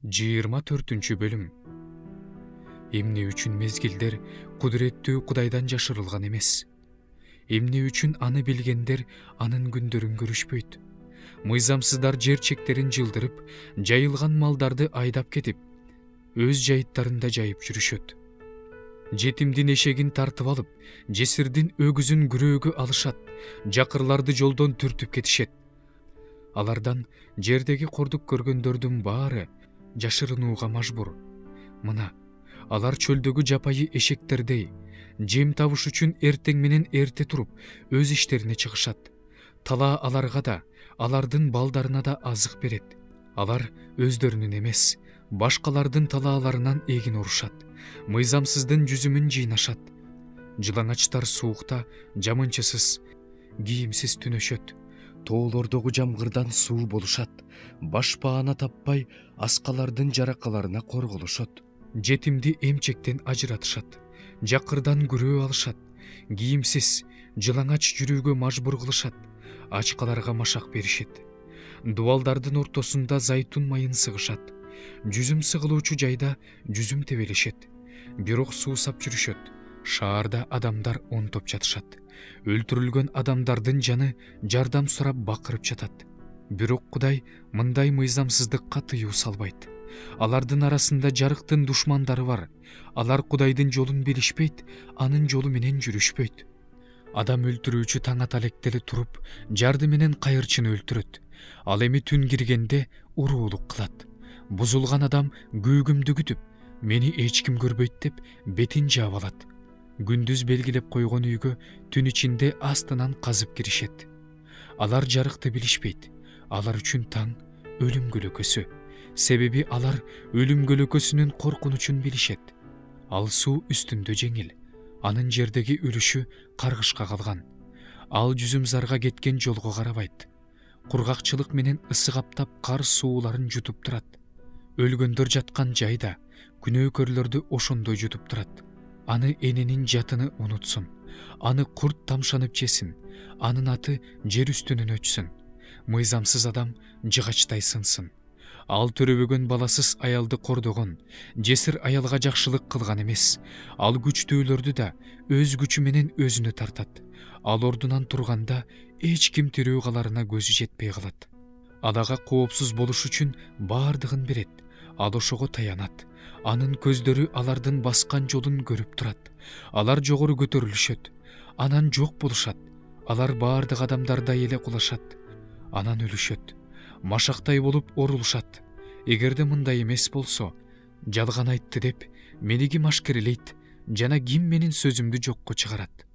24 бөлүм. Эмне үчүн мезгилдер кудуреттүү Кудайдан жашырылган эмес? Эмне үчүн аны билгендер анын күндөрүн көрүшпөйт? Мыйзамсыздар жер чектерин жылдырып, жайылган малдарды айдап кетип, өз жайыттарында жайып жүрүшөт. Жетимдин эшегин тартып алып, жесирдин өгүзүн күрөөгө алышат, жакырларды жолдон түртүп кетишет. Алардан жердеги кордук көргөндөрдүн баары жашырынууга мажбур. Мына, алар чөлдөгү жапайы эшектердей, жем табыш үчүн эртең менен эрте туруп, өз иштерине чыгышат. Талаа аларга да, алардын балдарына да азык берет. Алар өздөрүнүн эмес, башкалардын талааларынан эгин урушат, мыйзамсыздын жүзүмүн жыйнашат. Жылаңачтар суукта жамынчысыз, кийимсиз түнөшөт. Тоолордогу жамгырдан суу болушат, баш баана таппай аскалардын жаракаларына корголошот. Жетимди эмчектен ажыратышат, жакырдан күрөө алышат, кийимсиз, жылаңач жүрүүгө мажбур кылышат, ачкаларга машак беришет. Дубалдардын ортосунда зайтун майын сыгышат, жүзүм сыгылуучу жайда жүзүм тебелешет. Бирок суу сап жүрүшөт. Шаарда адамдар онтоп жатышат. Өлтүрүлгөн адамдардын жаны жардам сурап бакырып жатат. Бирок Кудай мындай мыйзамсыздыкка тыюу салбайт. Алардын арасында жарыктын душмандары бар. Алар Кудайдын жолун билишпейт, анын жолу менен жүрүшпөйт. Адам өлтүрүүчү таң ата электели туруп, жарды менен кайырчыны өлтүрөт. Ал эми түн киргенде уруулук кылат. Бузулган адам күүгүмдү күтүп, мени эч ким көрбөйт деп бетин жаап алат. Күндүз белгилеп койгон үйгө түн ичинде астынан казып киришет. Алар жарыкты билишпейт. Алар үчүн таң өлүм көлөкөсү. Себеби алар өлүм көлөкөсүнүн коркунучун билишет. Ал суу үстүндө жеңил. Анын жердеги үлүшү каргышка калган. Ал жүзүм зарга кеткен жолго карабайт. Кургакчылык менен ысык аптап кар сууларын жутуп турат. Өлгөндөр жаткан жайда күнөөкөрлөрдү ошондой жутуп турат. Аны эненин жатыны унутсун, аны курт тамшанып жесин, анын аты жер үстүнөн өчсүн. Мыйзамсыз адам жыгачтай сынсын. Ал төрөбөгөн баласыз аялды кордогон, жесир аялга жакшылык кылган эмес. Ал күчтүүлөрдү да өз күчү менен өзүнө тартат. Ал ордунан турганда эч ким тирүү каларына көзү жетпей калат. Ал ага коопсуз болуш үчүн баардыгын берет. Ал ошого таянат. Анын көздөрү алардын баскан жолун көрүп турат. Алар жогору көтөрүлүшөт, анан жок болушат. Алар баардык адамдардай эле кулашат, анан өлүшөт. Машактай болуп орулушат. Эгерде мындай эмес болсо, жалган айтты деп мени ким ашкерелейт жана ким менин сөзүмдү жокко чыгарат?